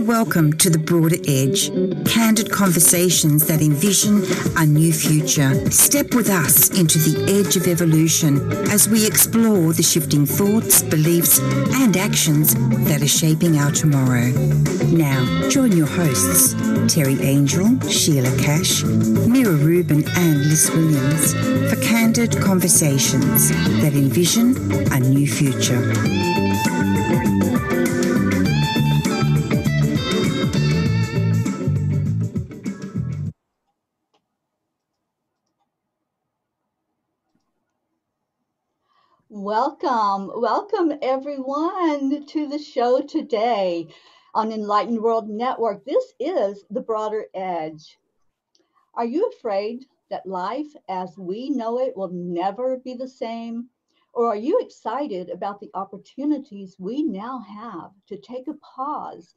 Welcome to The Broader Edge, candid conversations that envision a new future. Step with us into the edge of evolution as we explore the shifting thoughts, beliefs, and actions that are shaping our tomorrow. Now, join your hosts, Teri Angel, Sheila Cash, Mira, Rubin, and Lis Williams for candid conversations that envision a new future. Welcome everyone to the show today on Enlightened World Network. This is The Broader Edge. Are you afraid that life as we know it will never be the same? Or are you excited about the opportunities we now have to take a pause,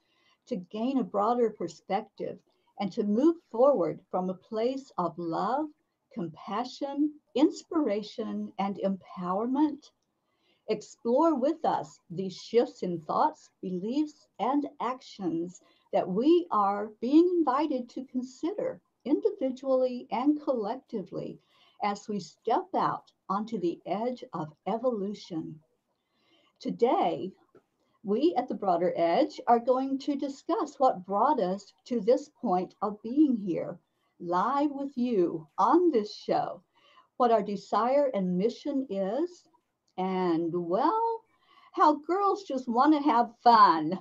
to gain a broader perspective, and to move forward from a place of love, compassion, inspiration, and empowerment? Explore with us these shifts in thoughts, beliefs, and actions that we are being invited to consider individually and collectively as we step out onto the edge of evolution. Today, we at the Broader Edge are going to discuss what brought us to this point of being here, live with you on this show, what our desire and mission is, and well, how girls just want to have fun.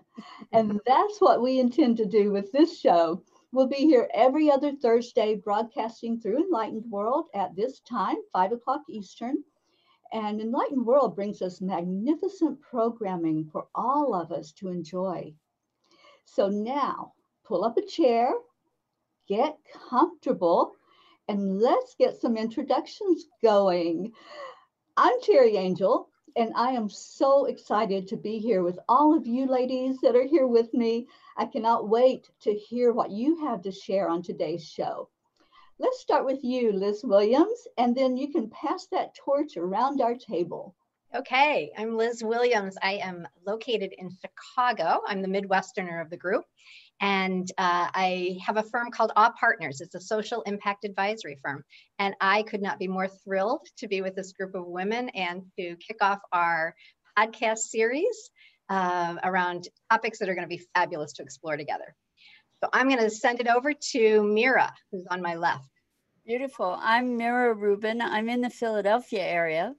And that's what we intend to do with this show. We'll be here every other Thursday, broadcasting through Enlightened World at this time, 5 o'clock Eastern. And Enlightened World brings us magnificent programming for all of us to enjoy. So now, pull up a chair, get comfortable, and let's get some introductions going. I'm Teri Angel, and I am so excited to be here with all of you ladies that are here with me. I cannot wait to hear what you have to share on today's show. Let's start with you, Lis Williams, and then you can pass that torch around our table. Okay, I'm Lis Williams. I am located in Chicago. I'm the Midwesterner of the group. And I have a firm called Awe Partners. It's a social impact advisory firm. And I could not be more thrilled to be with this group of women and to kick off our podcast series around topics that are going to be fabulous to explore together. So I'm going to send it over to Mira, who's on my left. Beautiful. I'm Mira Rubin. I'm in the Philadelphia area.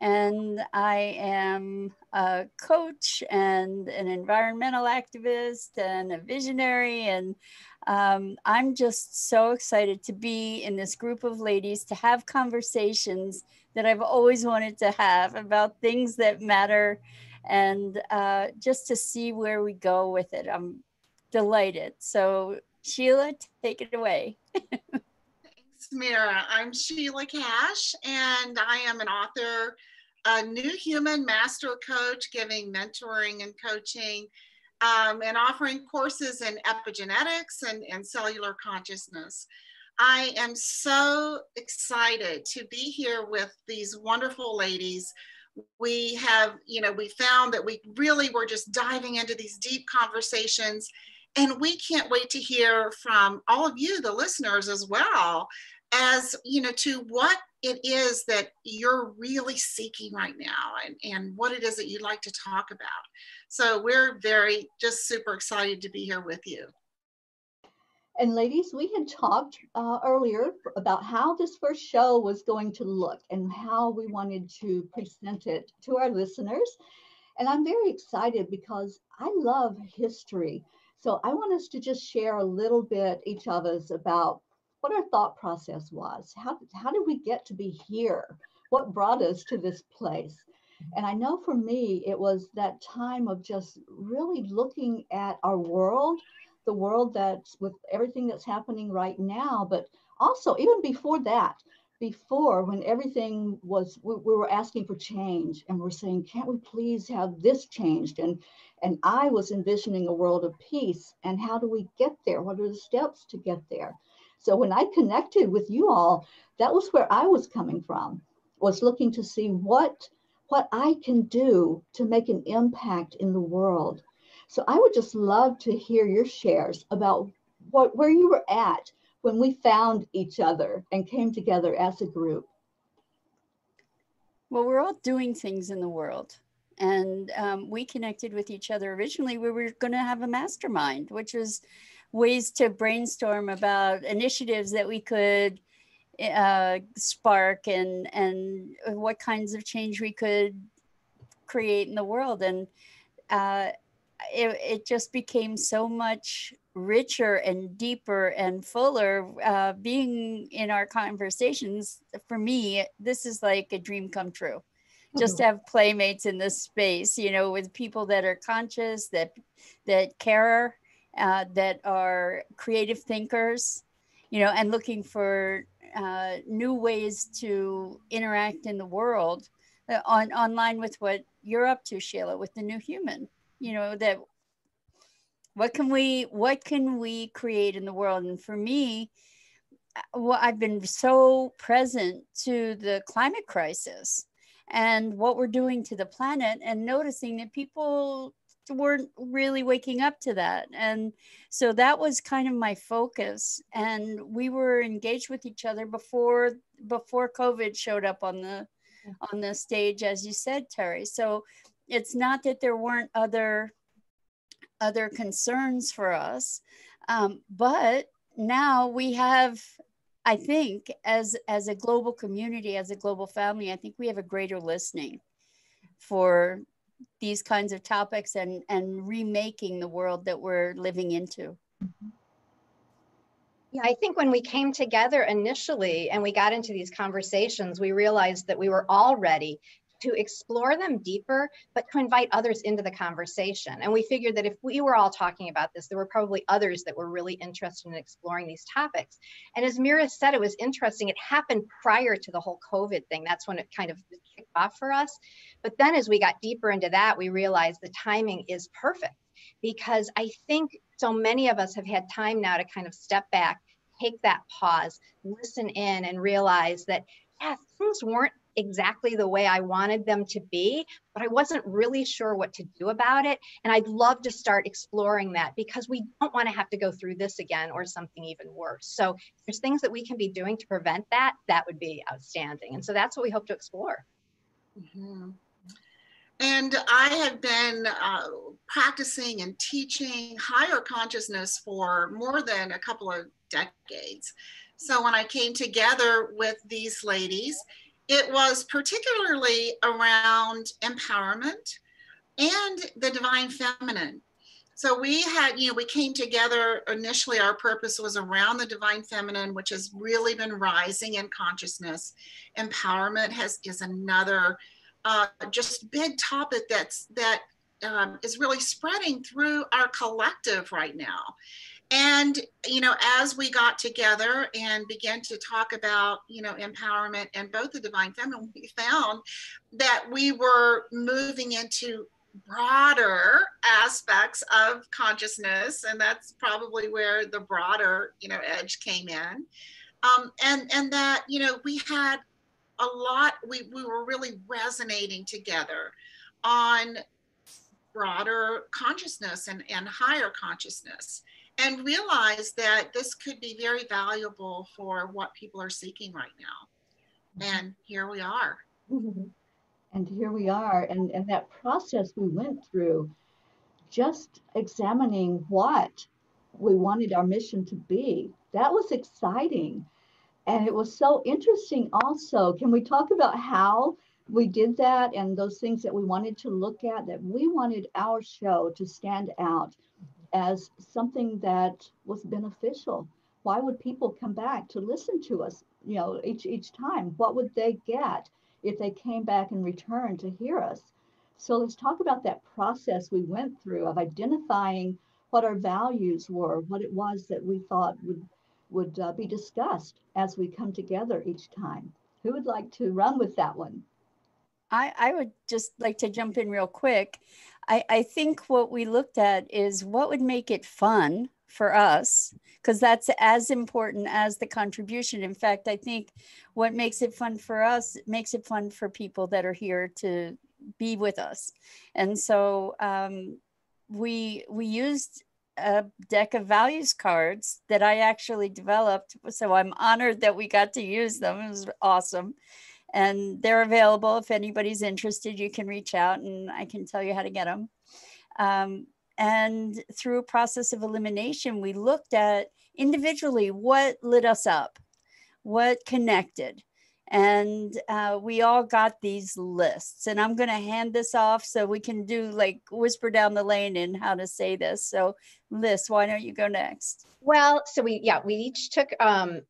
And I am a coach and an environmental activist and a visionary. And I'm just so excited to be in this group of ladies to have conversations that I've always wanted to have about things that matter and just to see where we go with it. I'm delighted. So Sheila, take it away. Mira. I'm Sheila Cash, and I am an author, a new human master coach, giving mentoring and coaching, and offering courses in epigenetics and cellular consciousness. I am so excited to be here with these wonderful ladies. We have, we found that we really were just diving into these deep conversations, and we can't wait to hear from all of you, the listeners, as well, as to what it is that you're really seeking right now and what it is that you'd like to talk about. So we're just super excited to be here with you. And ladies, we had talked earlier about how this first show was going to look and how we wanted to present it to our listeners. And I'm very excited because I love history. So I want us to just share a little bit, each of us, about what our thought process was. How did we get to be here? What brought us to this place? And I know for me, it was that time of just really looking at our world, the world that's with everything that's happening right now, but also even before that, before when everything was, we were asking for change and we're saying, can't we please have this changed? And I was envisioning a world of peace. And how do we get there? What are the steps to get there? So when I connected with you all, that was where I was coming from, was looking to see what I can do to make an impact in the world. So I would just love to hear your shares about where you were at when we found each other and came together as a group. Well, we're all doing things in the world. And we connected with each other. Originally, we were going to have a mastermind, which was ways to brainstorm about initiatives that we could spark and what kinds of change we could create in the world. And it just became so much richer and deeper and fuller being in our conversations. For me, this is like a dream come true. Just to have playmates in this space, you know, with people that are conscious, that care, that are creative thinkers, you know, and looking for new ways to interact in the world online with what you're up to, Sheila, with the new human. You know, that what can we create in the world? And for me, well, I've been so present to the climate crisis and what we're doing to the planet, and noticing that people weren't really waking up to that. And so that was kind of my focus. And we were engaged with each other before COVID showed up on the stage, as you said, Teri. So it's not that there weren't other concerns for us, but now we have, I think, as a global community, as a global family, I think we have a greater listening for these kinds of topics and remaking the world that we're living into. Yeah, I think when we came together initially and we got into these conversations, we realized that we were all ready to explore them deeper, but to invite others into the conversation. And we figured that if we were all talking about this, there were probably others that were really interested in exploring these topics. And as Mira said, it was interesting. It happened prior to the whole COVID thing. That's when it kind of kicked off for us. But then as we got deeper into that, we realized the timing is perfect, because I think so many of us have had time now to kind of step back, take that pause, listen in, and realize that, yeah, things weren't exactly the way I wanted them to be, but I wasn't really sure what to do about it. And I'd love to start exploring that, because we don't want to have to go through this again or something even worse. So if there's things that we can be doing to prevent that, that would be outstanding. And so that's what we hope to explore. Mm-hmm. And I have been practicing and teaching higher consciousness for more than a couple of decades. So when I came together with these ladies, it was particularly around empowerment and the divine feminine. So we had, we came together initially, our purpose was around the divine feminine, which has really been rising in consciousness. Empowerment is another just big topic that is really spreading through our collective right now. And, as we got together and began to talk about, empowerment and both the divine feminine, we found that we were moving into broader aspects of consciousness. And that's probably where the broader, edge came in. And that, we had a lot, we were really resonating together on broader consciousness and higher consciousness, and realize that this could be very valuable for what people are seeking right now. And here we are. And here we are. And that process we went through, just examining what we wanted our mission to be, that was exciting. And it was so interesting also. Can we talk about how we did that and those things that we wanted to look at, that we wanted our show to stand out as something that was beneficial? Why would people come back to listen to us, each time? What would they get if they came back and returned to hear us? So let's talk about that process we went through of identifying what our values were, what it was that we thought would be discussed as we come together each time. Who would like to run with that one? I would just like to jump in real quick. I think what we looked at is what would make it fun for us, because that's as important as the contribution. In fact, I think what makes it fun for us makes it fun for people that are here to be with us. And so we used a deck of values cards that I actually developed. So I'm honored that we got to use them. It was awesome. And they're available. If anybody's interested, you can reach out and I can tell you how to get them. And through a process of elimination, we looked at individually what lit us up, what connected. And we all got these lists. And I'm going to hand this off so we can do like whisper down the lane in how to say this. So Lis, why don't you go next? Well, so we each took,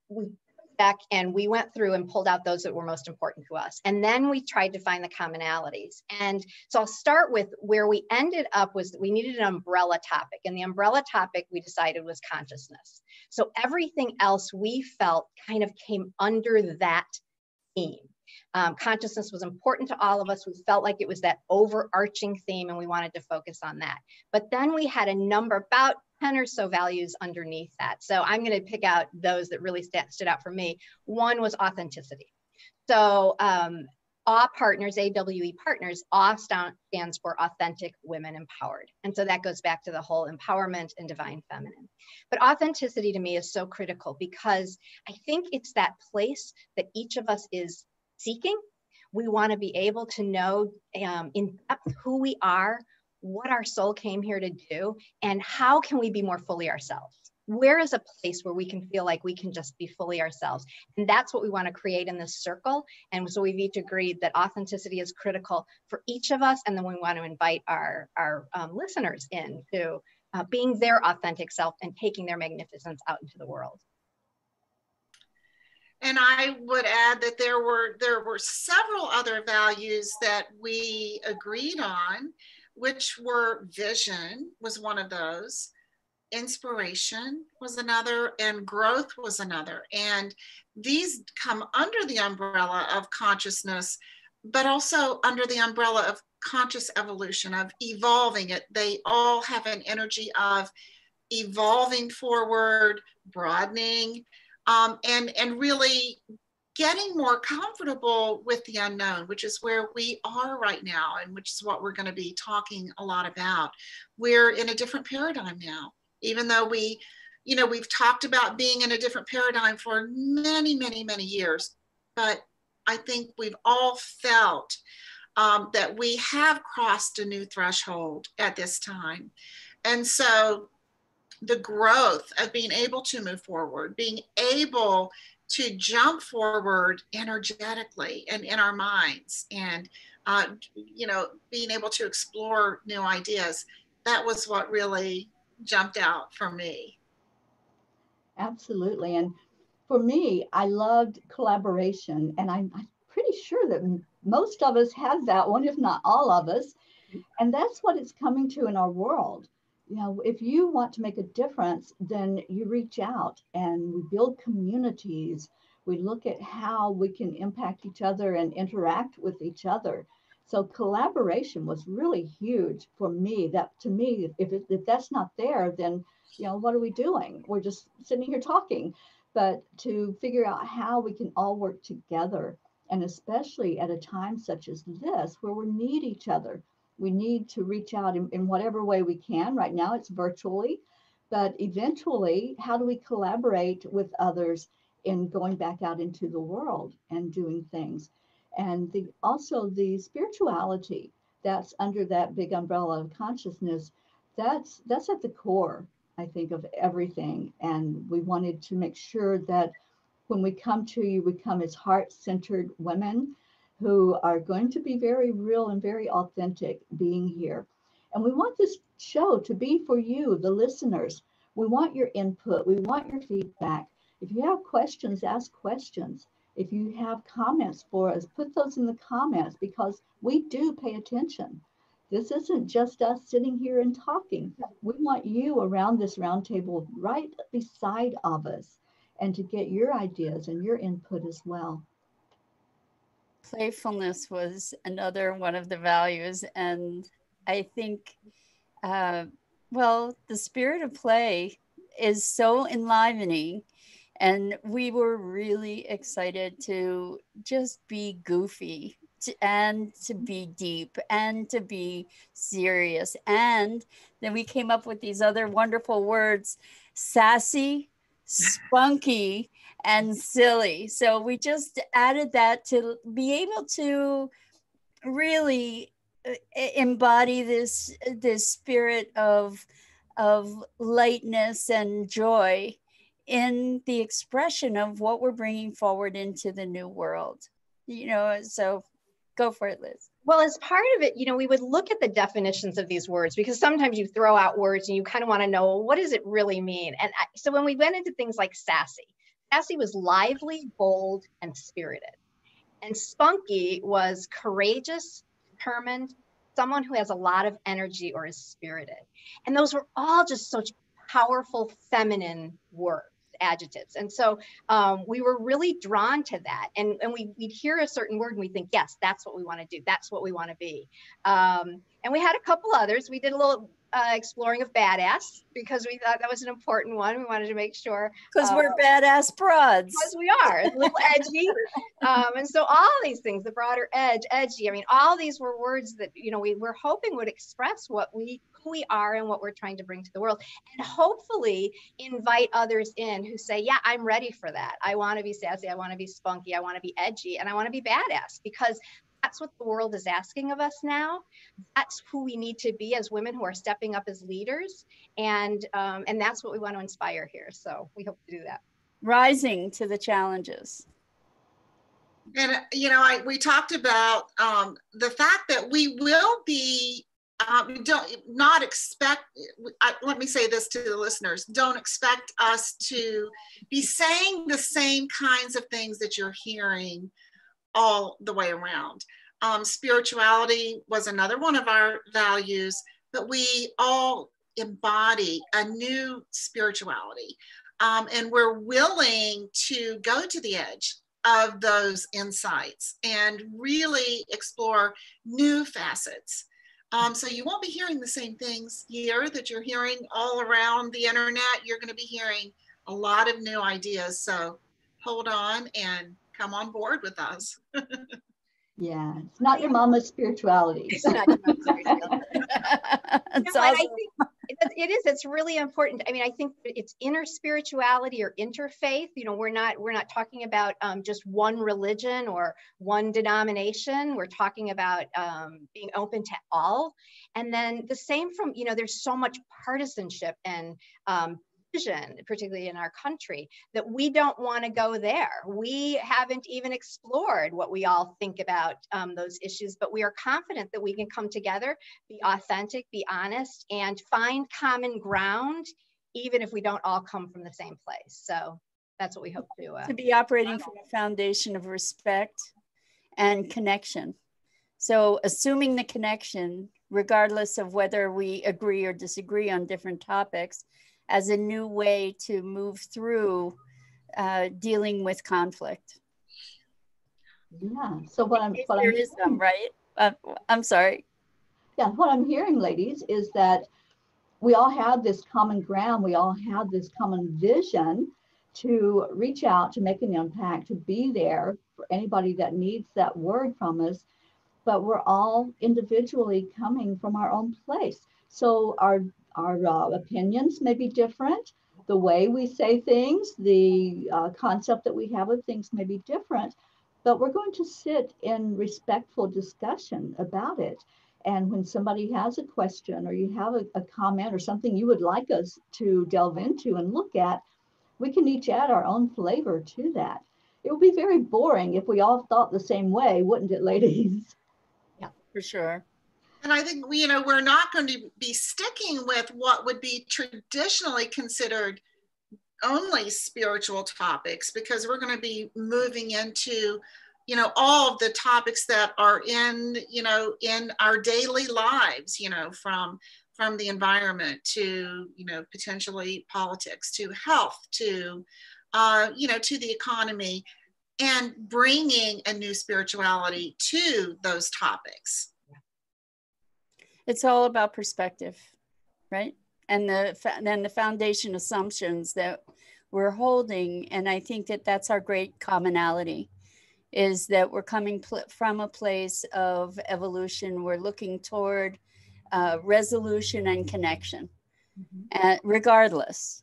we back and we went through and pulled out those that were most important to us. And then we tried to find the commonalities. And so I'll start with where we ended up was that we needed an umbrella topic. And the umbrella topic we decided was consciousness. So everything else we felt kind of came under that theme. Consciousness was important to all of us. We felt like it was that overarching theme and we wanted to focus on that. But then we had a number, about 10 or so values underneath that. So I'm going to pick out those that really stood out for me. One was authenticity. So AWE partners, AWE partners, AWE stands for Authentic Women Empowered. And so that goes back to the whole empowerment and divine feminine. But authenticity to me is so critical because I think it's that place that each of us is seeking. We want to be able to know in depth who we are, what our soul came here to do, and how can we be more fully ourselves? Where is a place where we can feel like we can just be fully ourselves? And that's what we want to create in this circle. And so we've each agreed that authenticity is critical for each of us. And then we want to invite our listeners in to being their authentic self and taking their magnificence out into the world. And I would add that there were several other values that we agreed on, which were vision was one of those, inspiration was another, and growth was another. And these come under the umbrella of consciousness, but also under the umbrella of conscious evolution, of evolving it. They all have an energy of evolving forward, broadening, and really getting more comfortable with the unknown, which is where we are right now, and which is what we're going to be talking a lot about. We're in a different paradigm now, even though we've talked about being in a different paradigm for many, many, many years. But I think we've all felt that we have crossed a new threshold at this time. And so the growth of being able to move forward, being able to jump forward energetically and in our minds, and being able to explore new ideas, that was what really jumped out for me. Absolutely. And for me, I loved collaboration, and I'm pretty sure that most of us have that one, if not all of us. And that's what it's coming to in our world. If you want to make a difference, then you reach out and we build communities. We look at how we can impact each other and interact with each other. So collaboration was really huge for me. That to me, if that's not there, then what are we doing? We're just sitting here talking. But to figure out how we can all work together, and especially at a time such as this, where we need each other. We need to reach out in whatever way we can. Right now it's virtually, but eventually, how do we collaborate with others in going back out into the world and doing things? And also the spirituality that's under that big umbrella of consciousness, that's at the core, I think, of everything. And we wanted to make sure that when we come to you, we come as heart-centered women who are going to be very real and very authentic being here. And we want this show to be for you, the listeners. We want your input. We want your feedback. If you have questions, ask questions. If you have comments for us, put those in the comments, because we do pay attention. This isn't just us sitting here and talking. We want you around this round table right beside of us, and to get your ideas and your input as well. Playfulness was another one of the values. And I think, the spirit of play is so enlivening. And we were really excited to just be goofy, to be deep and to be serious. And then we came up with these other wonderful words: sassy, spunky, and silly. So we just added that to be able to really embody this spirit of lightness and joy in the expression of what we're bringing forward into the new world. So go for it, Liz. Well, as part of it, we would look at the definitions of these words, because sometimes you throw out words and you kind of want to know, well, what does it really mean? And so when we went into things like sassy was lively, bold, and spirited. And spunky was courageous, determined, someone who has a lot of energy or is spirited. And those were all just such powerful feminine words, adjectives. And so we were really drawn to that. And we'd hear a certain word and we think, yes, that's what we want to do. That's what we want to be. And we had a couple others. We did a little exploring of badass, because we thought that was an important one. We wanted to make sure. Because we're badass broads. Because we are, a little edgy. And so all these things, the broader edge, edgy, all these were words that, we were hoping would express who we are and what we're trying to bring to the world, and hopefully invite others in who say, yeah, I'm ready for that. I want to be sassy. I want to be spunky. I want to be edgy, and I want to be badass, because that's what the world is asking of us now. That's who we need to be as women who are stepping up as leaders. And that's what we want to inspire here. So we hope to do that. Rising to the challenges. And, we talked about the fact that we will be, let me say this to the listeners, don't expect us to be saying the same kinds of things that you're hearing all the way around. Spirituality was another one of our values, but we all embody a new spirituality. And we're willing to go to the edge of those insights and really explore new facets. So you won't be hearing the same things here that you're hearing all around the internet. You're going to be hearing a lot of new ideas. So hold on and come on board with us. Yeah, it's not your mama's spirituality. It's not your mama's spirituality. Awesome. I think it is. It's really important. I think it's inner spirituality or interfaith. We're not talking about just one religion or one denomination. We're talking about being open to all. And then the same from, there's so much partisanship and particularly in our country, that we don't want to go there. We haven't even explored what we all think about those issues, but we are confident that we can come together, be authentic, be honest, and find common ground, even if we don't all come from the same place. So that's what we hope to be operating from a foundation of respect and connection. So assuming the connection, regardless of whether we agree or disagree on different topics, as a new way to move through dealing with conflict. Yeah. So what I'm right? I'm sorry. Yeah. What I'm hearing, ladies, is that we all have this common ground. We all have this common vision to reach out, to make an impact, to be there for anybody that needs that word from us. But we're all individually coming from our own place. So our opinions may be different. The way we say things, the concept that we have of things may be different, but we're going to sit in respectful discussion about it. And when somebody has a question or you have a comment or something you would like us to delve into and look at, we can each add our own flavor to that. It would be very boring if we all thought the same way, wouldn't it, ladies? Yeah, for sure. And I think, we're not going to be sticking with what would be traditionally considered only spiritual topics, because we're going to be moving into, all of the topics that are in our daily lives, from the environment to, potentially politics, to health, to, to the economy, and bringing a new spirituality to those topics. It's all about perspective, right? And then the foundation assumptions that we're holding. And I think that that's our great commonality, is that we're coming from a place of evolution. We're looking toward resolution and connection, regardless.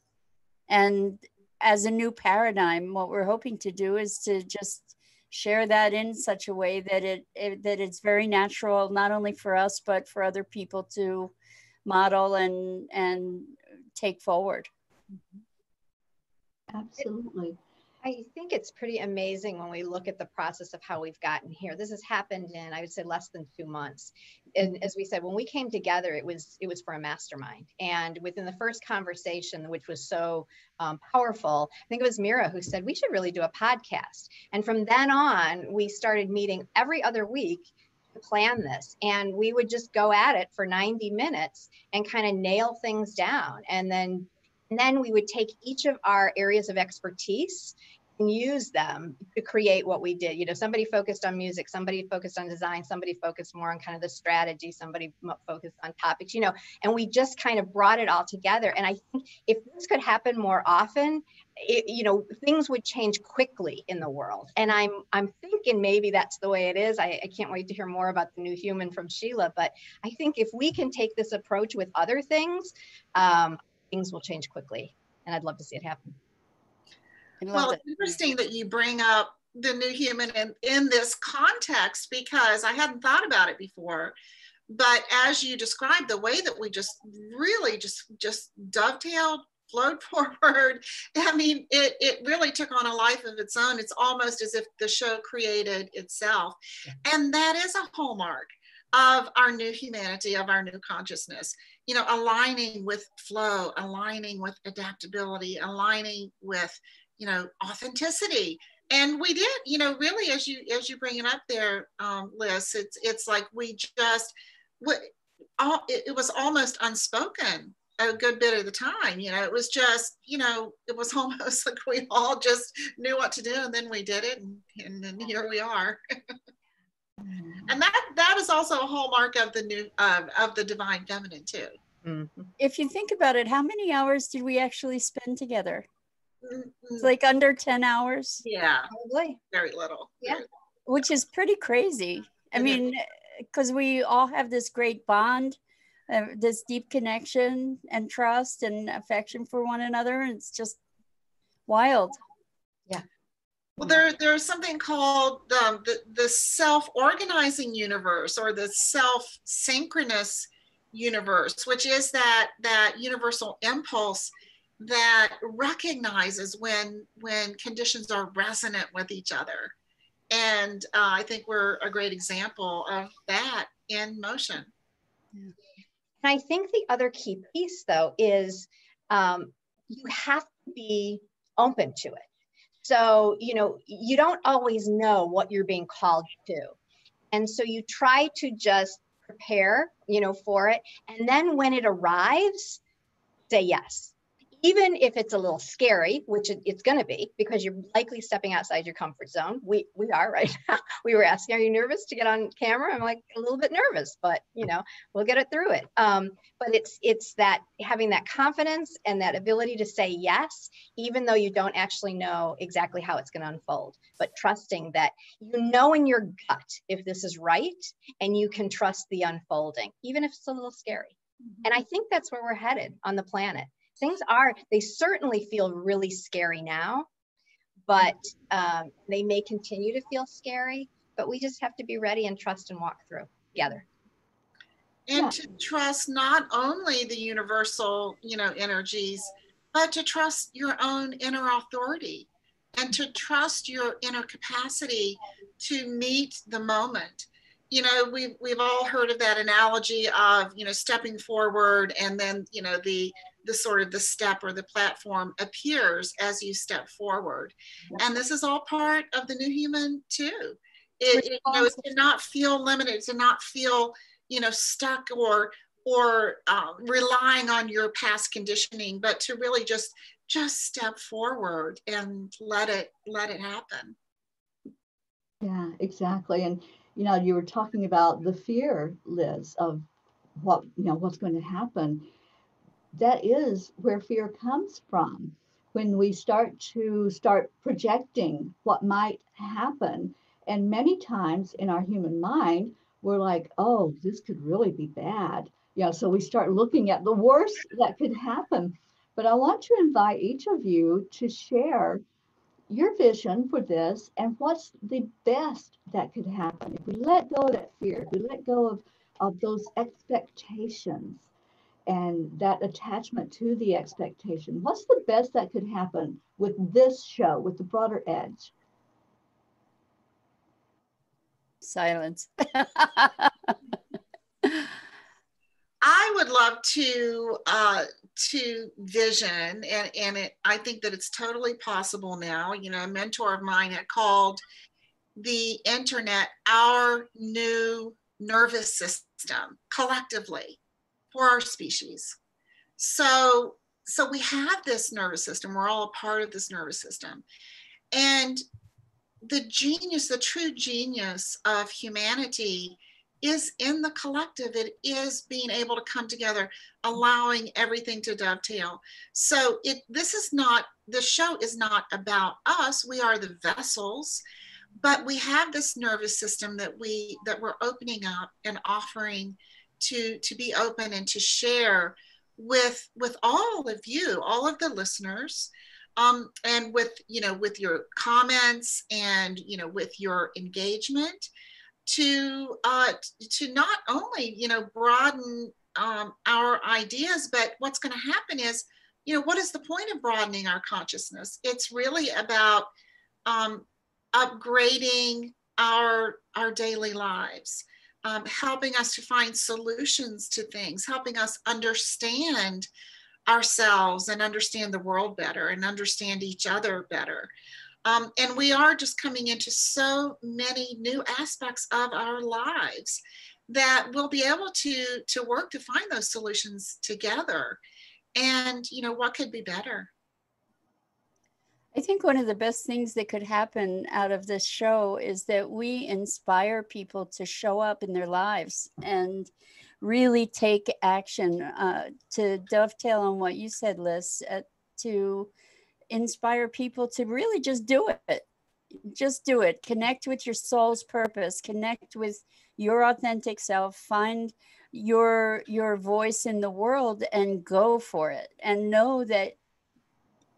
And as a new paradigm, what we're hoping to do is to just share that in such a way that that it's very natural, not only for us, but for other people to model and take forward. Absolutely. I think it's pretty amazing when we look at the process of how we've gotten here. This has happened in, I would say, less than 2 months. And as we said, when we came together, it was for a mastermind. And within the first conversation, which was so powerful, I think it was Mira who said, we should really do a podcast. And from then on, we started meeting every other week to plan this. And we would just go at it for 90 minutes and kind of nail things down. And then we would take each of our areas of expertise and use them to create what we did. You know, somebody focused on music, somebody focused on design, somebody focused more on kind of the strategy, somebody focused on topics, you know, and we just kind of brought it all together. And I think if this could happen more often, you know, things would change quickly in the world. And I'm thinking maybe that's the way it is. I can't wait to hear more about the new human from Sheila, but I think if we can take this approach with other things, things will change quickly, and I'd love to see it happen. Well, it's interesting that you bring up the new human in this context, because I hadn't thought about it before. But as you described, the way that we just really just dovetailed, flowed forward, I mean, it really took on a life of its own. It's almost as if the show created itself. And that is a hallmark of our new humanity, of our new consciousness. You know, aligning with flow, aligning with adaptability, aligning with, you know, authenticity. And we did, you know, really, as you bring it up there, Lis, it's like we just, it was almost unspoken a good bit of the time. You know, it was just, you know, it was almost like we all just knew what to do, and then we did it, and then here we are. And that is also a hallmark of the new of the divine feminine too. Mm-hmm. If you think about it, how many hours did we actually spend together? It's like under 10 hours. Yeah, probably very little. Yeah, which is pretty crazy. I mean, because we all have this great bond, this deep connection and trust and affection for one another, and it's just wild. Yeah. Well, there's something called the self-organizing universe, or the self-synchronous universe, which is that universal impulse that recognizes when conditions are resonant with each other. And I think we're a great example of that in motion. Yeah. And I think the other key piece, though, is you have to be open to it. So, you know, you don't always know what you're being called to. And so you try to just prepare, you know, for it. And then when it arrives, say yes. Even if it's a little scary, which it's going to be, because you're likely stepping outside your comfort zone. We are right now. We were asking, are you nervous to get on camera? I'm like, a little bit nervous, but you know, we'll get it through it. But it's that having that confidence and that ability to say yes, even though you don't actually know exactly how it's going to unfold, but trusting that you know in your gut if this is right, and you can trust the unfolding, even if it's a little scary. And I think that's where we're headed on the planet. They certainly feel really scary now, but they may continue to feel scary, but we just have to be ready and trust and walk through together. And to trust not only the universal, you know, energies, but to trust your own inner authority, and to trust your inner capacity to meet the moment. You know, we've all heard of that analogy of, you know, stepping forward, and then, you know, the sort of the step or the platform appears as you step forward. And this is all part of the new human too. You know, to not feel limited, to not feel, you know, stuck or relying on your past conditioning, but to really just step forward and let it happen. Yeah, exactly. And you know, you were talking about the fear, Lis, of what, you know, what's going to happen. That is where fear comes from. When we start projecting what might happen, And many times in our human mind, we're like, oh, this could really be bad. Yeah, so we start looking at the worst that could happen. But I want to invite each of you to share your vision for this and what's the best that could happen. If we let go of that fear, if we let go of those expectations and that attachment to the expectation, what's the best that could happen with this show, with the Broader Edge? Silence. I would love to vision, I think that it's totally possible now. You know, a mentor of mine had called the internet our new nervous system collectively for our species. So we have this nervous system. We're all a part of this nervous system. And the genius, the true genius of humanity is in the collective. It is being able to come together, allowing everything to dovetail. So the show is not about us. We are the vessels, but we have this nervous system that we're opening up and offering to be open and to share with all of you, all of the listeners. And with your comments and with your engagement, to not only broaden our ideas, but what's going to happen is, what is the point of broadening our consciousness? It's really about upgrading our daily lives, helping us to find solutions to things, helping us understand ourselves and understand the world better and understand each other better. And we are just coming into so many new aspects of our lives that we'll be able to work to find those solutions together. And, what could be better? I think one of the best things that could happen out of this show is that we inspire people to show up in their lives and really take action. To dovetail on what you said, Lis, to inspire people to really just do it. Just do it. Connect with your soul's purpose. Connect with your authentic self. Find your voice in the world and go for it. And know that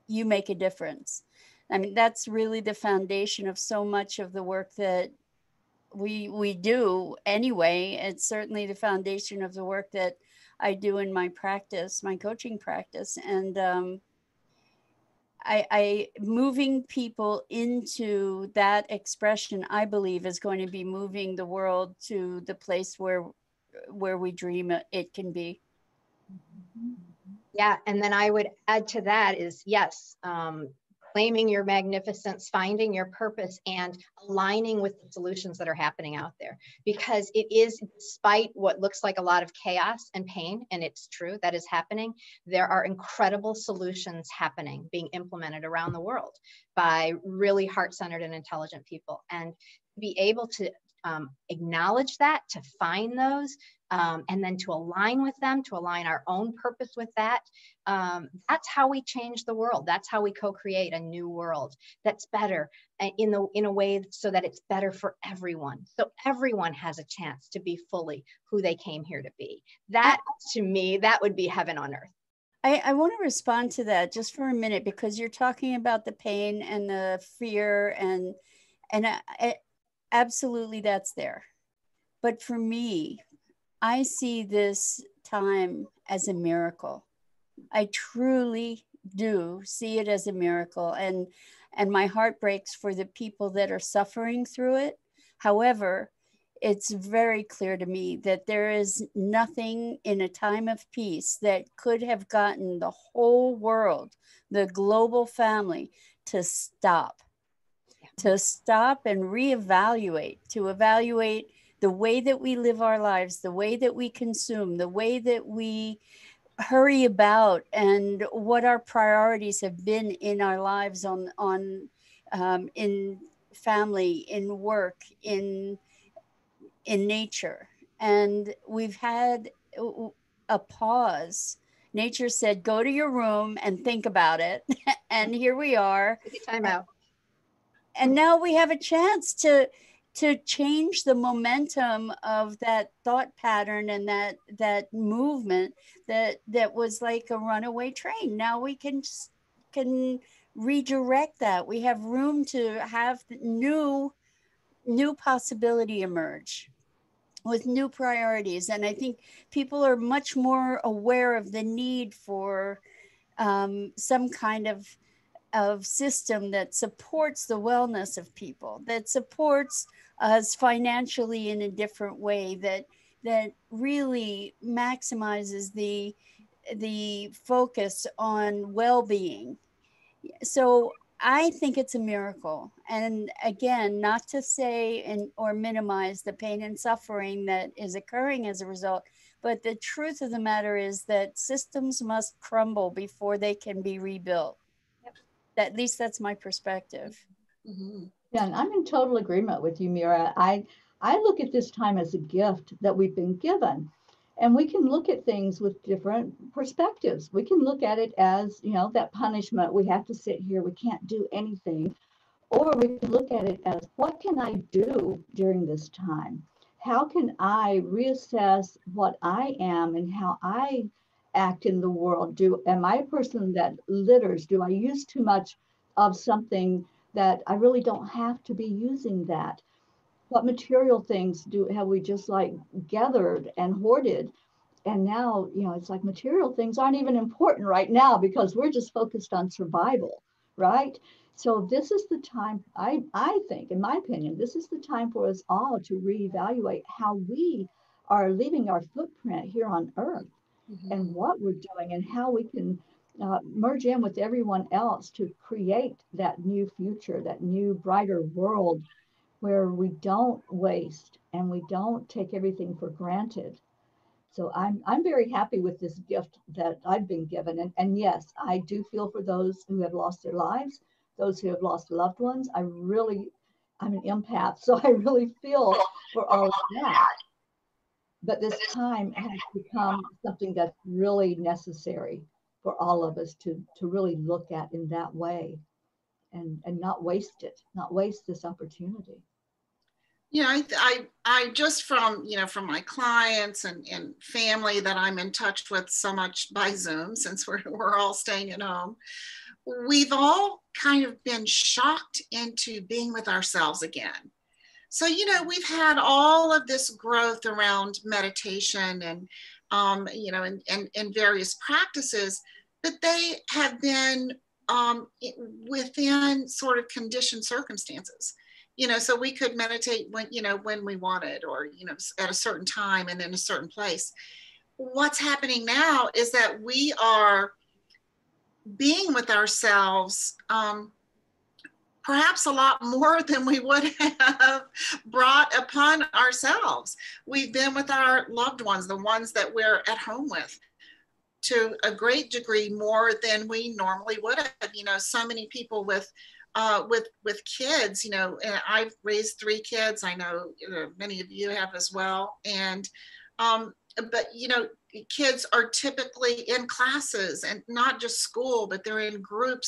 you make a difference. I mean, that's really the foundation of so much of the work that we do anyway. It's certainly the foundation of the work that I do in my practice, my coaching practice. And I moving people into that expression, I believe, is going to be moving the world to the place where we dream it can be. Yeah, and then I would add to that is, yes, claiming your magnificence, finding your purpose, and aligning with the solutions that are happening out there. Because it is, despite what looks like a lot of chaos and pain, and it's true, that is happening, there are incredible solutions happening, being implemented around the world by really heart-centered and intelligent people. And to be able to acknowledge that, to find those, and then to align with them, to align our own purpose with that. That's how we change the world. That's how we co-create a new world that's better in a way so that it's better for everyone. So everyone has a chance to be fully who they came here to be. That, to me, that would be heaven on earth. I want to respond to that just for a minute, because you're talking about the pain and the fear, and absolutely that's there. But for me, I see this time as a miracle. I truly do see it as a miracle, and my heart breaks for the people that are suffering through it. However, it's very clear to me that there is nothing in a time of peace that could have gotten the whole world, the global family, to stop and reevaluate, to evaluate the way that we live our lives, the way that we consume, the way that we hurry about, and what our priorities have been in our lives in family, in work, in nature. And we've had a pause. Nature said, go to your room and think about it. And here we are. Take time out. And now we have a chance to to change the momentum of that thought pattern and that movement that was like a runaway train. Now we can redirect that. We have room to have new possibility emerge with new priorities. And I think people are much more aware of the need for some kind of system that supports the wellness of people, that supports us financially in a different way, that really maximizes the focus on well-being. So I think it's a miracle. And again, not to say or minimize the pain and suffering that is occurring as a result, but the truth of the matter is that systems must crumble before they can be rebuilt. At least that's my perspective. Mm-hmm. Yeah, and I'm in total agreement with you, Mira. I look at this time as a gift that we've been given. And we can look at things with different perspectives. We can look at it as, that punishment. We have to sit here. We can't do anything. Or we can look at it as, what can I do during this time? How can I reassess what I am and how I act in the world? Am I a person that litters? Do I use too much of something that I really don't have to be using that? What material things have we just like gathered and hoarded? And now, it's like material things aren't even important right now because we're just focused on survival, right? So this is the time, I think, in my opinion, this is the time for us all to reevaluate how we are leaving our footprint here on Earth, mm-hmm. and what we're doing and how we can merge in with everyone else to create that new future, that new brighter world where we don't waste and we don't take everything for granted. So I'm very happy with this gift that I've been given. And yes, I do feel for those who have lost their lives, those who have lost loved ones. I'm an empath, so I really feel for all of that. But this time has become something that's really necessary for all of us to really look at in that way and not waste it, not waste this opportunity. Yeah, I just from my clients and family that I'm in touch with so much by Zoom, since we're all staying at home, we've all kind of been shocked into being with ourselves again. So, we've had all of this growth around meditation and, and various practices, but they have been within sort of conditioned circumstances. So we could meditate when we wanted, or, at a certain time and in a certain place. What's happening now is that we are being with ourselves, perhaps a lot more than we would have brought upon ourselves. We've been with our loved ones, the ones that we're at home with, to a great degree more than we normally would have. So many people with kids, and I've raised 3 kids. I know many of you have as well. And, but, kids are typically in classes, and not just school, but they're in group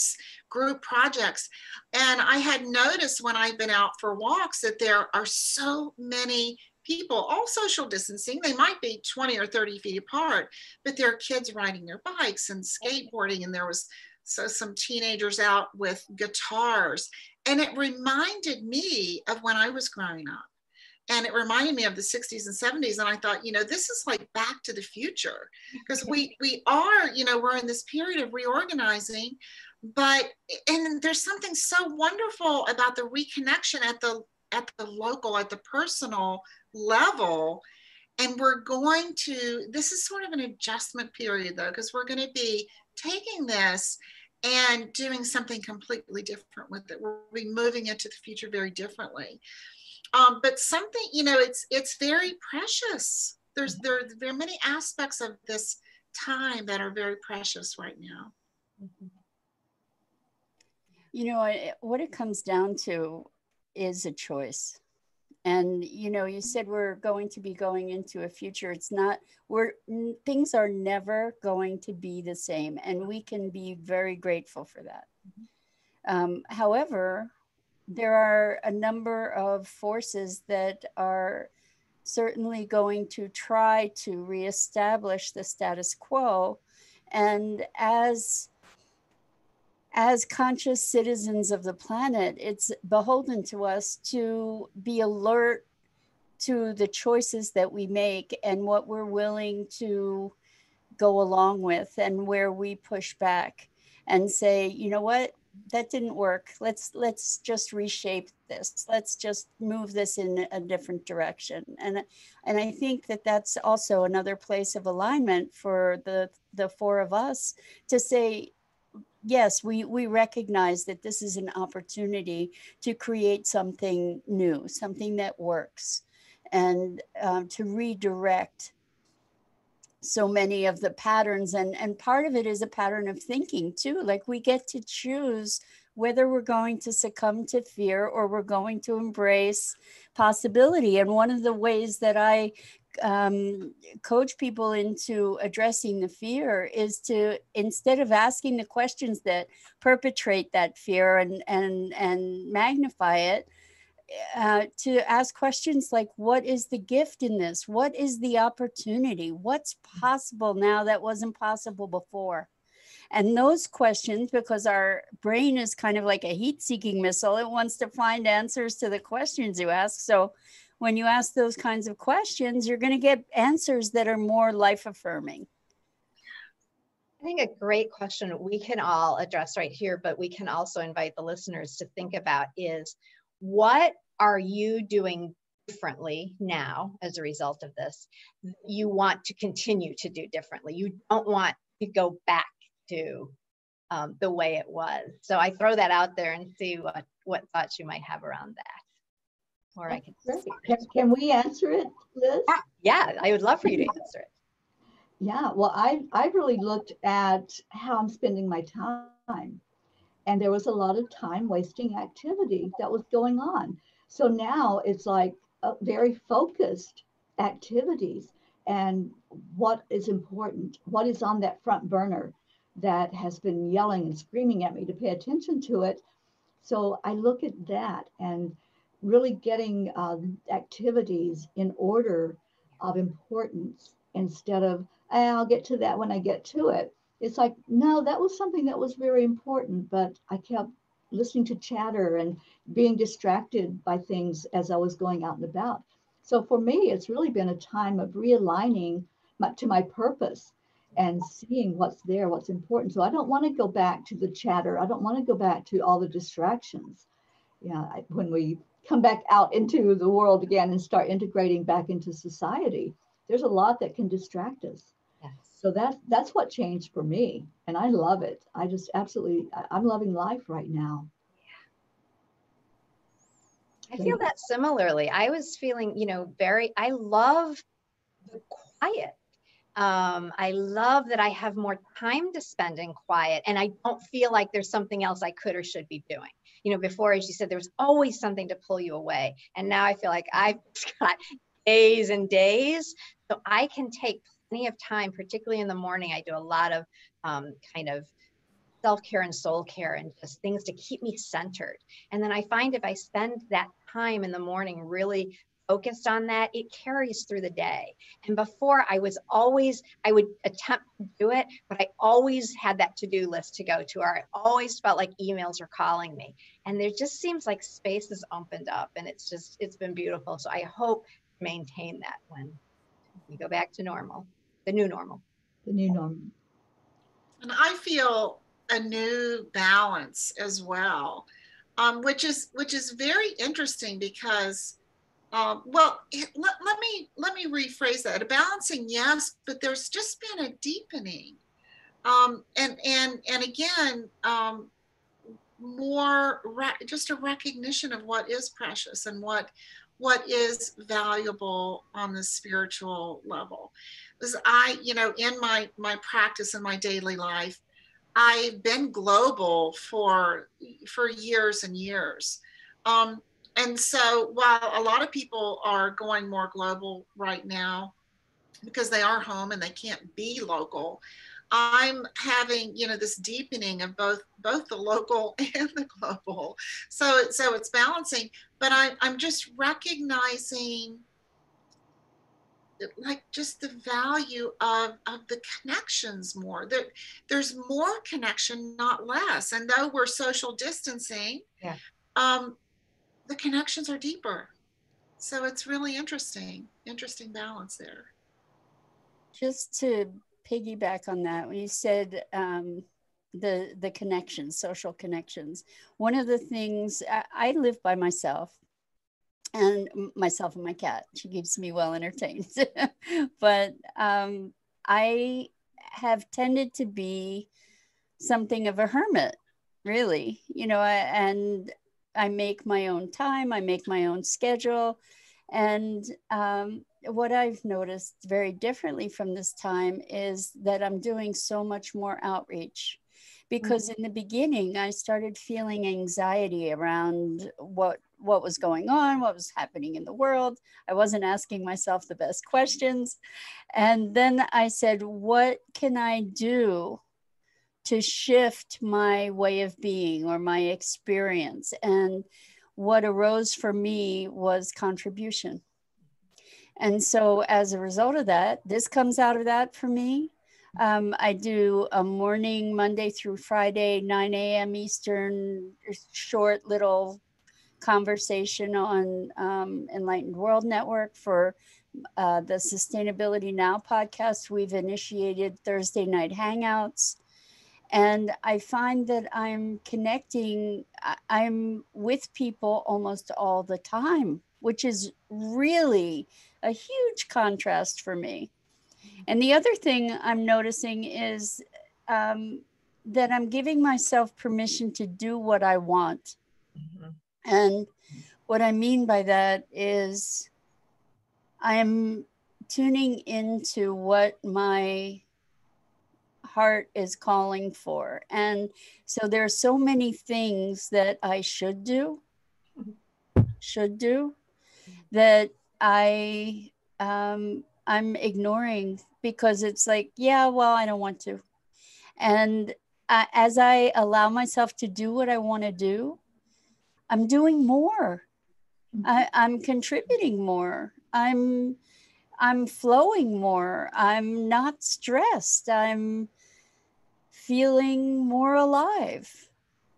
projects. And I had noticed when I've been out for walks that there are so many people, all social distancing. They might be 20 or 30 feet apart, but there are kids riding their bikes and skateboarding. And there was some teenagers out with guitars. And it reminded me of when I was growing up. And it reminded me of the 60s and 70s. And I thought, this is like Back to the Future, because we are, we're in this period of reorganizing, and there's something so wonderful about the reconnection at the local, at the personal level. And this is sort of an adjustment period though, because we're going to be taking this and doing something completely different with it. We'll be moving into the future very differently. But something, it's very precious. There are many aspects of this time that are very precious right now. What it comes down to is a choice. And, you said we're going to be going into a future. Things are never going to be the same. And we can be very grateful for that. However, there are a number of forces that are certainly going to try to reestablish the status quo. And as conscious citizens of the planet, it's beholden to us to be alert to the choices that we make and what we're willing to go along with and where we push back and say, you know what, that didn't work. Let's just reshape this. Let's just move this in a different direction. And I think that that's also another place of alignment for the four of us to say, yes, we recognize that this is an opportunity to create something new, something that works, and to redirect so many of the patterns. And part of it is a pattern of thinking too. Like, we get to choose whether we're going to succumb to fear or we're going to embrace possibility. And one of the ways that I coach people into addressing the fear is to, instead of asking the questions that perpetrate that fear and magnify it, to ask questions like, what is the gift in this? What is the opportunity? What's possible now that wasn't possible before? And those questions, because our brain is kind of like a heat-seeking missile, it wants to find answers to the questions you ask. So when you ask those kinds of questions, you're going to get answers that are more life-affirming. I think a great question we can all address right here, but we can also invite the listeners to think about is, what are you doing differently now as a result of this? You want to continue to do differently. You don't want to go back to the way it was. So I throw that out there and see what thoughts you might have around that. Or I can we answer it, Liz? Yeah, I would love for you to answer it. Yeah, well, I've really looked at how I'm spending my time. And there was a lot of time wasting activity that was going on. So now it's like very focused activities and what is important, what is on that front burner that has been yelling and screaming at me to pay attention to it. So I look at that and really getting activities in order of importance instead of, I'll get to that when I get to it. It's like, no, that was something that was very important, but I kept listening to chatter and being distracted by things as I was going out and about. So for me, it's really been a time of realigning to my purpose and seeing what's there, what's important. So I don't want to go back to the chatter. I don't want to go back to all the distractions. Yeah, when we come back out into the world again and start integrating back into society, there's a lot that can distract us. Yes. So that's what changed for me. And I love it. I just absolutely, I'm loving life right now. I feel that similarly. I was feeling, I love the quiet. I love that I have more time to spend in quiet and I don't feel like there's something else I could or should be doing. Before, as you said, there was always something to pull you away. And now I feel like I've got days and days. So I can take plenty of time, particularly in the morning. I do a lot of kind of self-care and soul care and just things to keep me centered. And then I find if I spend that time in the morning really focused on that, it carries through the day. And before I would attempt to do it, but I always had that to-do list to go to, or I always felt like emails are calling me. And there just seems like space has opened up and it's been beautiful. So I hope to maintain that when we go back to normal, the new normal. The new normal. And I feel a new balance as well, which is very interesting because, let me rephrase that. A balancing, yes, but there's just been a deepening, and again, just a recognition of what is precious and what is valuable on the spiritual level. Because in my practice in my daily life, I've been global for years and years. And so while a lot of people are going more global right now because they are home and they can't be local, I'm having, this deepening of both the local and the global. So it's balancing, but I'm just recognizing like just the value of the connections more. There's more connection, not less. And though we're social distancing, Yeah. The connections are deeper. So it's really interesting balance there. Just to piggyback on that, when you said the connections, social connections, one of the things, I live by myself, and myself and my cat. She keeps me well entertained. But I have tended to be something of a hermit, really, and I make my own time, I make my own schedule. And what I've noticed very differently from this time is that I'm doing so much more outreach, because in the beginning I started feeling anxiety around what was going on, what was happening in the world. I wasn't asking myself the best questions. And then I said, what can I do to shift my way of being or my experience? And what arose for me was contribution. And so as a result of that, this comes out of that for me. I do a morning, Monday through Friday, 9 a.m. Eastern, short little conversation on Enlightened World Network for the Sustainability Now podcast. We've initiated Thursday night hangouts. And I find that I'm connecting, I'm with people almost all the time, which is really a huge contrast for me. And the other thing I'm noticing is that I'm giving myself permission to do what I want. Mm-hmm. And what I mean by that is I'm tuning into what my heart is calling for. And so there are so many things that I should do that I'm ignoring, because it's like, yeah, well, I don't want to. And as I allow myself to do what I want to do, I'm doing more. I'm contributing more. I'm flowing more. I'm not stressed. I'm feeling more alive.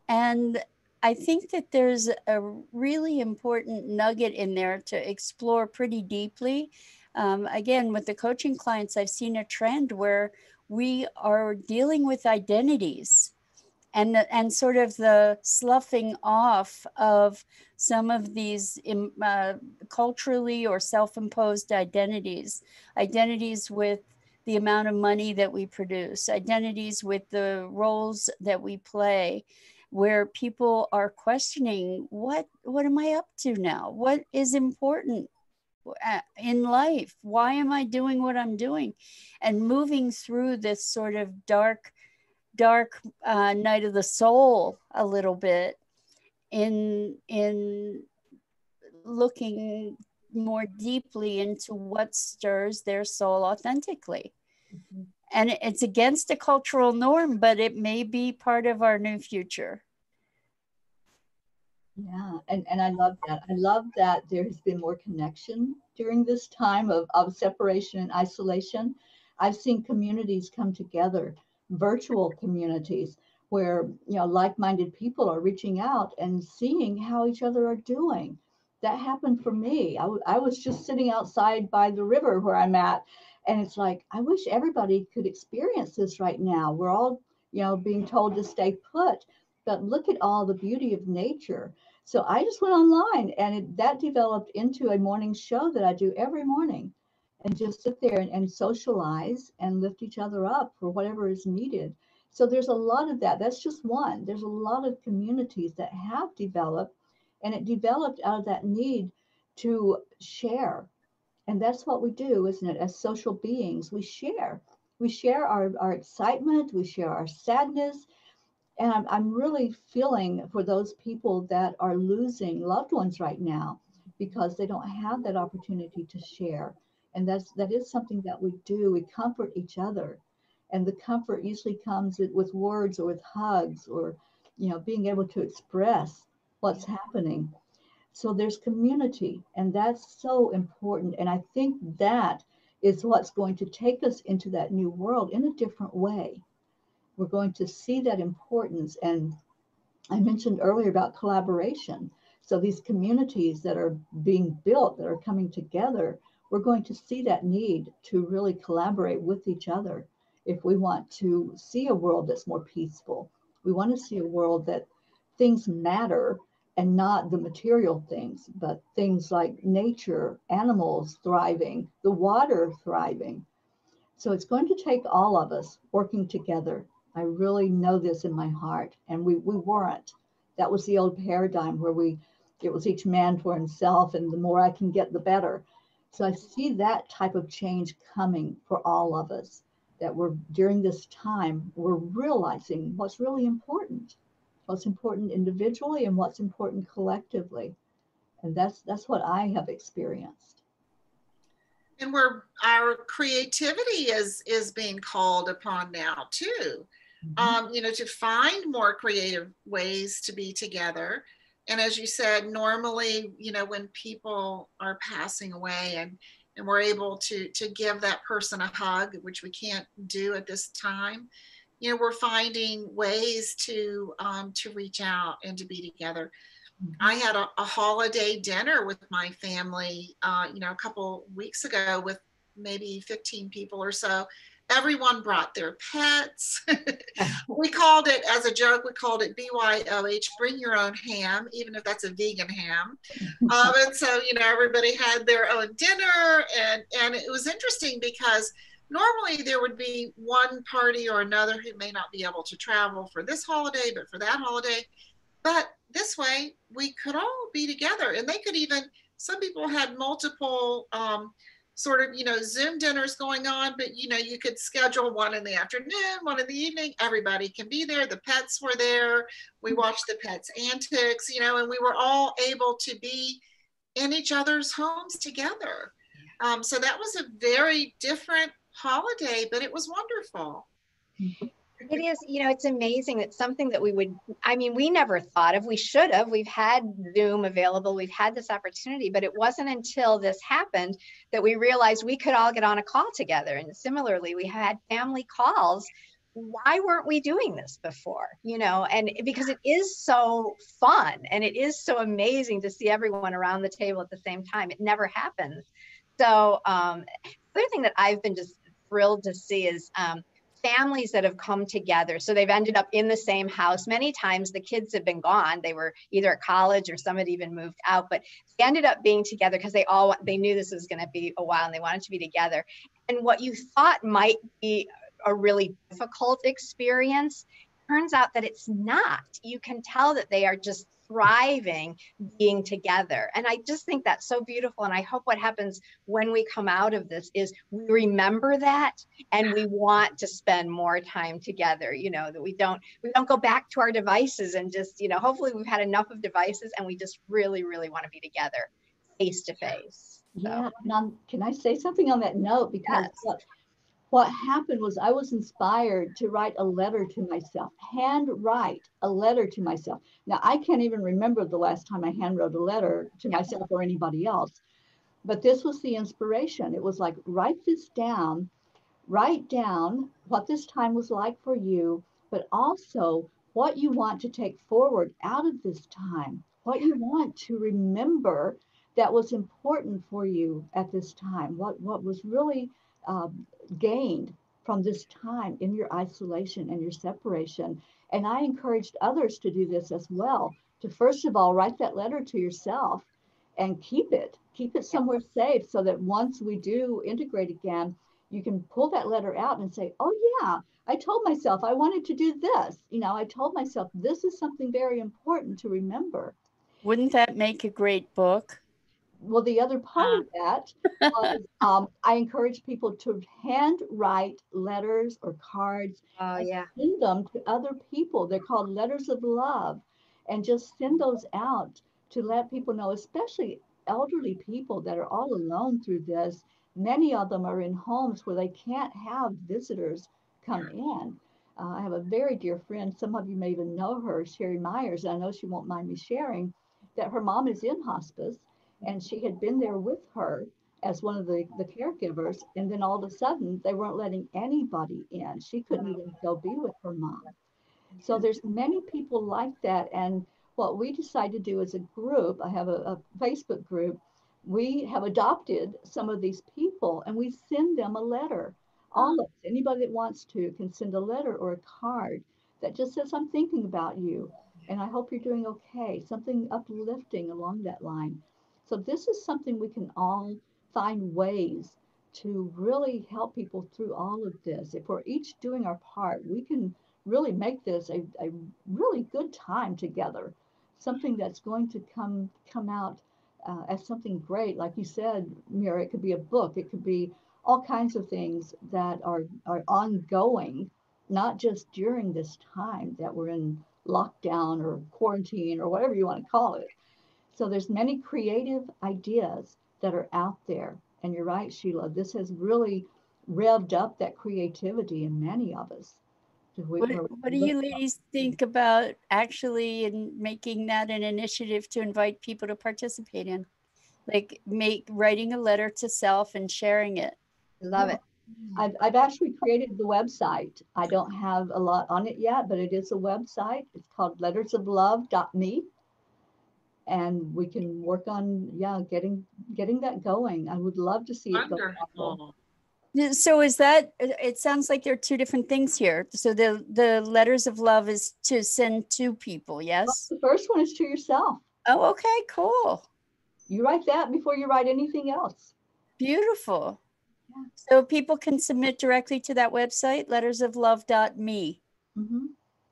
And I think that there's a really important nugget in there to explore pretty deeply. Again, with the coaching clients, I've seen a trend where we are dealing with identities and sort of the sloughing off of some of these culturally or self-imposed identities with the amount of money that we produce, identities with the roles that we play, where people are questioning, what am I up to now? What is important in life? Why am I doing what I'm doing? And moving through this sort of dark night of the soul a little bit in looking more deeply into what stirs their soul authentically. Mm-hmm. And it's against a cultural norm, but it may be part of our new future. Yeah, and I love that. I love that there has been more connection during this time of separation and isolation. I've seen communities come together, virtual communities, where like-minded people are reaching out and seeing how each other are doing. That happened for me. I was just sitting outside by the river where I'm at, and it's like, I wish everybody could experience this right now. We're all being told to stay put, but look at all the beauty of nature. So I just went online, and that developed into a morning show that I do every morning, and just sit there and socialize and lift each other up for whatever is needed. So there's a lot of that. That's just one. There's a lot of communities that have developed, and it developed out of that need to share. And that's what we do, isn't it? As social beings, we share. We share our excitement, we share our sadness. And I'm really feeling for those people that are losing loved ones right now because they don't have that opportunity to share. And that is something that we do. We comfort each other. And the comfort usually comes with words or with hugs or, being able to express what's happening. So there's community, and that's so important. And I think that is what's going to take us into that new world in a different way. We're going to see that importance. And I mentioned earlier about collaboration. So these communities that are being built, that are coming together, we're going to see that need to really collaborate with each other if we want to see a world that's more peaceful. We want to see a world that things matter and not the material things, but things like nature, animals thriving, the water thriving. So it's going to take all of us working together. I really know this in my heart. And we weren't. That was the old paradigm where it was each man for himself, and the more I can get, the better. So I see that type of change coming for all of us, that during this time, we're realizing what's really important, what's important individually and what's important collectively. And that's what I have experienced. And our creativity is being called upon now too. To find more creative ways to be together. And as you said, normally, when people are passing away and we're able to give that person a hug, which we can't do at this time, we're finding ways to reach out and to be together. I had a holiday dinner with my family, a couple weeks ago with maybe 15 people or so. Everyone brought their pets. We called it, as a joke, we called it BYOH, bring your own ham, even if that's a vegan ham. And so, everybody had their own dinner. And it was interesting because normally there would be one party or another who may not be able to travel for this holiday, but for that holiday. But this way, we could all be together. And they could even, some people had multiple sort of, Zoom dinners going on, but, you could schedule one in the afternoon, one in the evening. Everybody can be there. The pets were there. We watched the pets' antics, and we were all able to be in each other's homes together. So that was a very different holiday, but it was wonderful. It is, it's amazing. It's something that we never thought of. We should have. We've had Zoom available. We've had this opportunity, but it wasn't until this happened that we realized we could all get on a call together. And similarly, we had family calls. Why weren't we doing this before? And because it is so fun and it is so amazing to see everyone around the table at the same time. It never happens. So the other thing that I've been just thrilled to see is families that have come together. So they've ended up in the same house. Many times the kids have been gone. They were either at college or some had even moved out, but they ended up being together because they knew this was going to be a while and they wanted to be together. And what you thought might be a really difficult experience, turns out that it's not. You can tell that they are just thriving being together. And I just think that's so beautiful. And I hope what happens when we come out of this is we remember that and we want to spend more time together, that we don't go back to our devices and just, hopefully we've had enough of devices and we just really, really want to be together face to face. Yeah. Now, can I say something on that note? Because yes. What happened was I was inspired to write a letter to myself, handwrite a letter to myself. Now, I can't even remember the last time I hand wrote a letter to myself or anybody else, but this was the inspiration. It was like, write this down, write down what this time was like for you, but also what you want to take forward out of this time, what you want to remember that was important for you at this time, what was really gained from this time in your isolation and your separation. And I encouraged others to do this as well, to first of all, write that letter to yourself and keep it somewhere safe so that once we do integrate again, you can pull that letter out and say, oh yeah, I told myself I wanted to do this. I told myself this is something very important to remember. Wouldn't that make a great book? Well, the other part of that was I encourage people to handwrite letters or cards and send them to other people. They're called letters of love, and just send those out to let people know, especially elderly people that are all alone through this. Many of them are in homes where they can't have visitors come in. I have a very dear friend, some of you may even know her, Sherry Myers, and I know she won't mind me sharing that her mom is in hospice, and she had been there with her as one of the caregivers, and then all of a sudden they weren't letting anybody in. She couldn't even go be with her mom. So there's many people like that, and what we decided to do as a group, I have a Facebook group, we have adopted some of these people and we send them a letter. All of us, anybody that wants to can send a letter or a card that just says, I'm thinking about you and I hope you're doing okay, something uplifting along that line. So this is something we can all find ways to really help people through all of this. If we're each doing our part, we can really make this a really good time together, something that's going to come out as something great. Like you said, Mira, it could be a book, it could be all kinds of things that are ongoing, not just during this time that we're in lockdown or quarantine or whatever you want to call it. So there's many creative ideas that are out there. And you're right, Sheila, this has really revved up that creativity in many of us. What do you ladies think about actually in making that an initiative to invite people to participate in? Like writing a letter to self and sharing it. Love it. I've actually created the website. I don't have a lot on it yet, but it is a website. It's called lettersoflove.me. And we can work on, getting that going. I would love to see it go viral. So is that, it sounds like there are two different things here. So the letters of love is to send to people, yes? Well, the first one is to yourself. Oh, okay, cool. You write that before you write anything else. Beautiful. Yeah. So people can submit directly to that website, lettersoflove.me. Mm-hmm.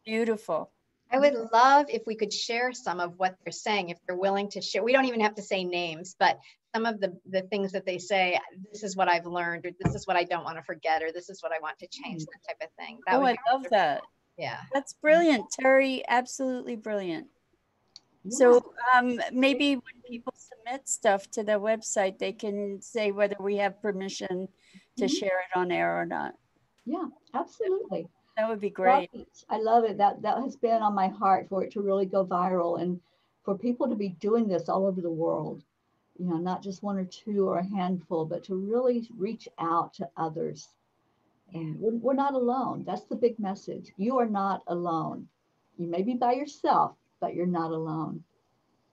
Beautiful. I would love if we could share some of what they're saying, if they're willing to share. We don't even have to say names, but some of the things that they say, this is what I've learned, or this is what I don't want to forget, or this is what I want to change, that type of thing. That I love that. Yeah. That's brilliant, Teri, absolutely brilliant. Yeah. So maybe when people submit stuff to the website, they can say whether we have permission to share it on air or not. Yeah, absolutely. That would be great. I love it. That has been on my heart for it to really go viral and for people to be doing this all over the world. You know, not just one or two or a handful, but to really reach out to others. And we're not alone. That's the big message. You are not alone. You may be by yourself, but you're not alone.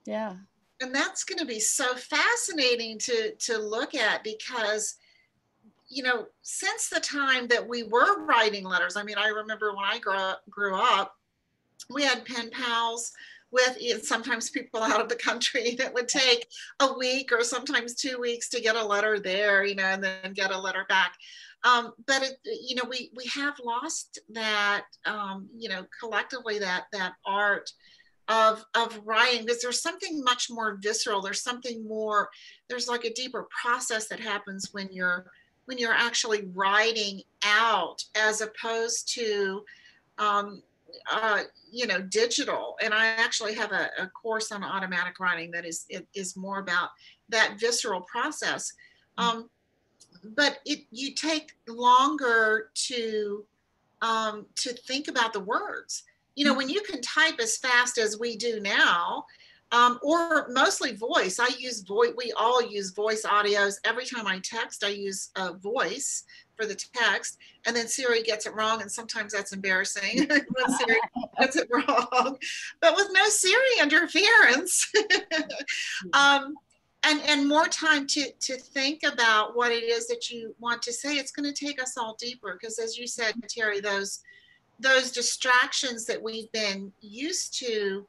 Yeah. And that's going to be so fascinating to look at because, you know, since the time that we were writing letters, I mean, I remember when I grew up, we had pen pals with sometimes people out of the country, and it would take a week or sometimes 2 weeks to get a letter there, you know, and then get a letter back. But it, you know, we have lost that, you know, collectively that art of writing, because there's something much more visceral. There's something more. There's like a deeper process that happens when you're actually writing out, as opposed to you know, digital. And I actually have a course on automatic writing that is more about that visceral process. But you take longer to think about the words. You know, when you can type as fast as we do now, or mostly voice. I use voice. We all use voice audios. Every time I text, I use a voice for the text, and then Siri gets it wrong, and sometimes that's embarrassing when Siri gets it wrong. But with no Siri interference, and more time to think about what it is that you want to say, it's going to take us all deeper. Because as you said, Teri, those distractions that we've been used to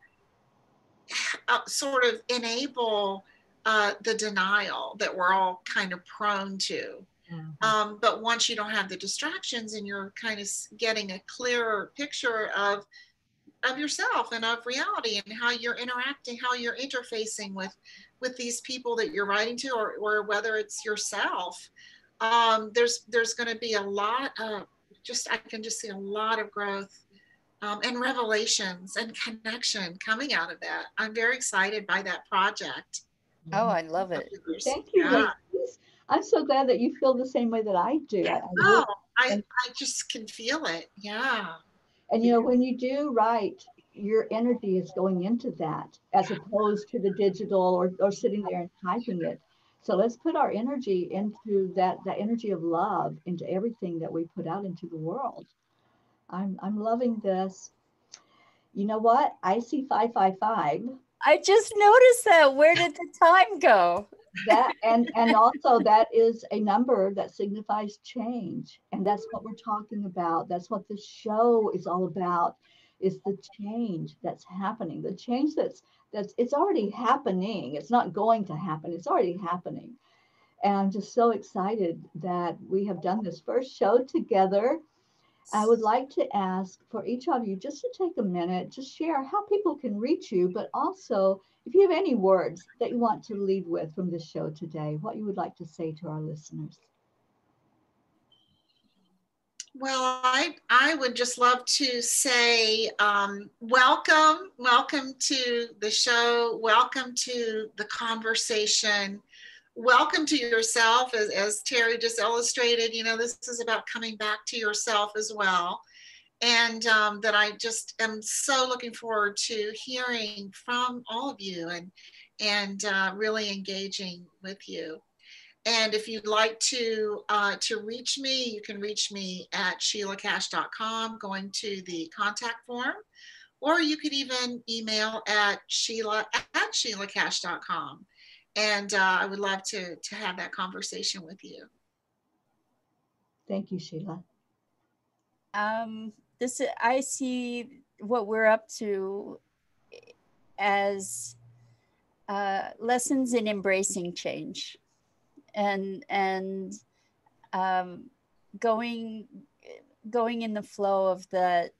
sort of enable the denial that we're all kind of prone to. Mm-hmm. But once you don't have the distractions and you're kind of getting a clearer picture of yourself and of reality and how you're interacting, how you're interfacing with these people that you're writing to, or whether it's yourself, there's going to be a lot of I can just see a lot of growth and revelations and connection coming out of that. I'm very excited by that project. Oh, I love it. Thank you. Yeah. I'm so glad that you feel the same way that I do. I really I just can feel it. Yeah. And you know, when you do write, your energy is going into that as opposed to the digital or sitting there and typing it. So let's put our energy into that energy of love into everything that we put out into the world. I'm loving this. You know what? I see 555. I just noticed that. Where did the time go? That and also that is a number that signifies change, and that's what we're talking about. That's what the show is all about, is the change that's happening, the change that's it's already happening. It's not going to happen, it's already happening. And I'm just so excited that we have done this first show together. I would like to ask for each of you just to take a minute, just share how people can reach you, but also if you have any words that you want to leave with from this show today, what you would like to say to our listeners. Well, I would just love to say welcome to the show. Welcome to the conversation. Welcome to yourself, as Teri just illustrated. You know, this is about coming back to yourself as well. And that I just am so looking forward to hearing from all of you and really engaging with you. And if you'd like to reach me, you can reach me at sheilacash.com, going to the contact form, or you could even email at sheila@sheilacash.com. And I would love to have that conversation with you. Thank you, Sheila. I see what we're up to as lessons in embracing change, and going in the flow of that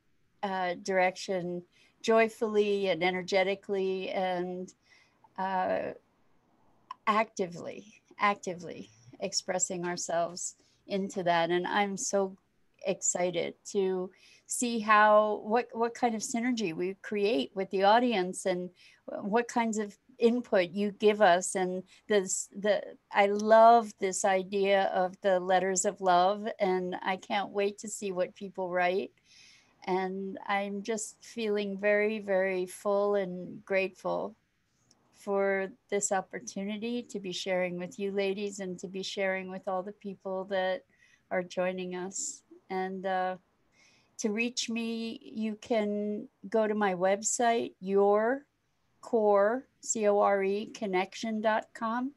direction joyfully and energetically and actively expressing ourselves into that. And I'm so excited to see what kind of synergy we create with the audience and what kinds of input you give us. And I love this idea of the letters of love, and I can't wait to see what people write. And I'm just feeling very, very full and grateful for this opportunity to be sharing with you ladies and to be sharing with all the people that are joining us. And to reach me, you can go to my website, CORE connection.com,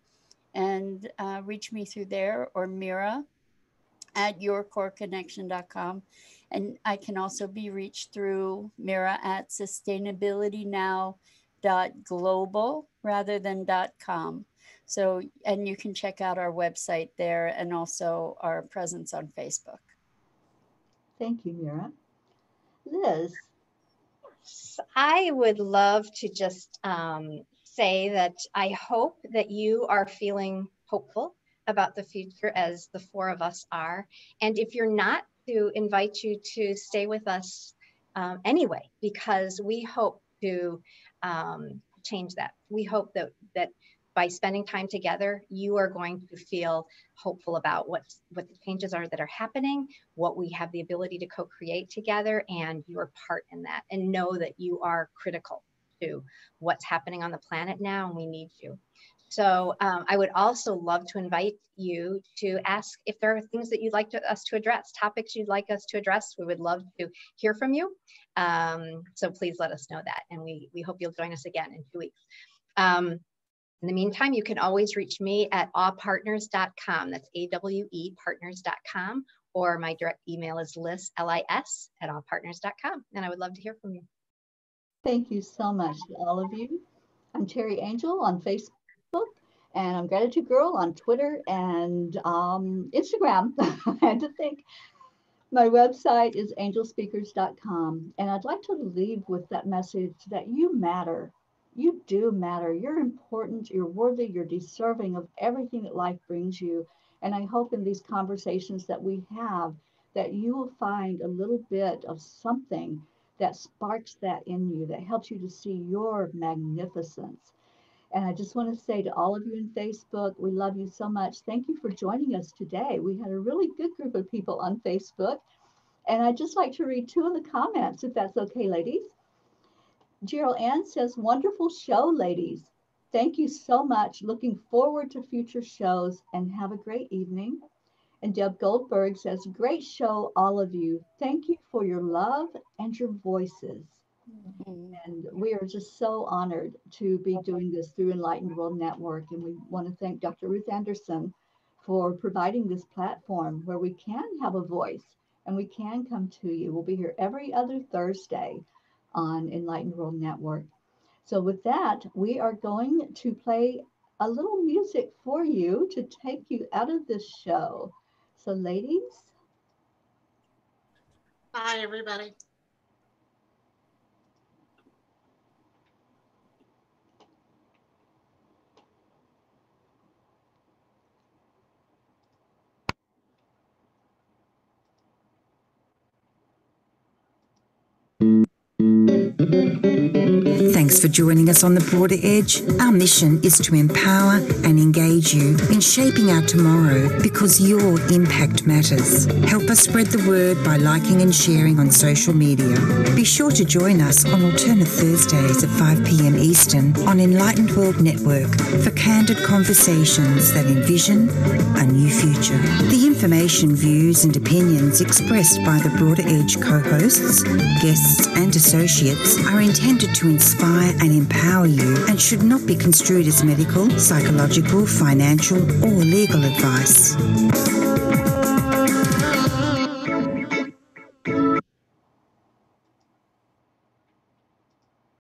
and reach me through there, or Mira at yourcoreconnection.com. And I can also be reached through Mira at sustainabilitynow.global rather than .com. So, and you can check out our website there and also our presence on Facebook. Thank you, Mira. Liz. I would love to just say that I hope that you are feeling hopeful about the future, as the four of us are. And if you're not, to invite you to stay with us anyway, because we hope to change that. We hope that by spending time together, you are going to feel hopeful about what the changes are that are happening, what we have the ability to co-create together, and your part in that. And know that you are critical to what's happening on the planet now, and we need you. So I would also love to invite you to ask if there are things that you'd like us to address, topics you'd like us to address. We would love to hear from you. So please let us know that. And we hope you'll join us again in 2 weeks. In the meantime, you can always reach me at awpartners.com. That's AWE partners.com. Or my direct email is Lis, LIS, at awpartners.com. And I would love to hear from you. Thank you so much to all of you. I'm Teri Angel on Facebook, and I'm Gratitude Girl on Twitter and Instagram. I had to think. My website is angelspeakers.com, and I'd like to leave with that message that you matter. You do matter. You're important, you're worthy, you're deserving of everything that life brings you. And I hope in these conversations that we have that you will find a little bit of something that sparks that in you, that helps you to see your magnificence. And I just want to say to all of you in Facebook, we love you so much. Thank you for joining us today. We had a really good group of people on Facebook. And I'd just like to read 2 of the comments, if that's okay, ladies. Gerald Ann says, wonderful show, ladies. Thank you so much. Looking forward to future shows and have a great evening. And Deb Goldberg says, great show, all of you. Thank you for your love and your voices. And we are just so honored to be doing this through Enlightened World Network. And we want to thank Dr. Ruth Anderson for providing this platform where we can have a voice and we can come to you. We'll be here every other Thursday on Enlightened World Network. So with that, we are going to play a little music for you to take you out of this show. So ladies. Bye, everybody. Thanks for joining us on The Broader Edge. Our mission is to empower and engage you in shaping our tomorrow because your impact matters. Help us spread the word by liking and sharing on social media. Be sure to join us on alternate Thursdays at 5 p.m. Eastern on Enlightened World Network for candid conversations that envision a new future. The information, views and opinions expressed by The Broader Edge co-hosts, guests and associates are intended to inspire and empower you and should not be construed as medical, psychological, financial or legal advice.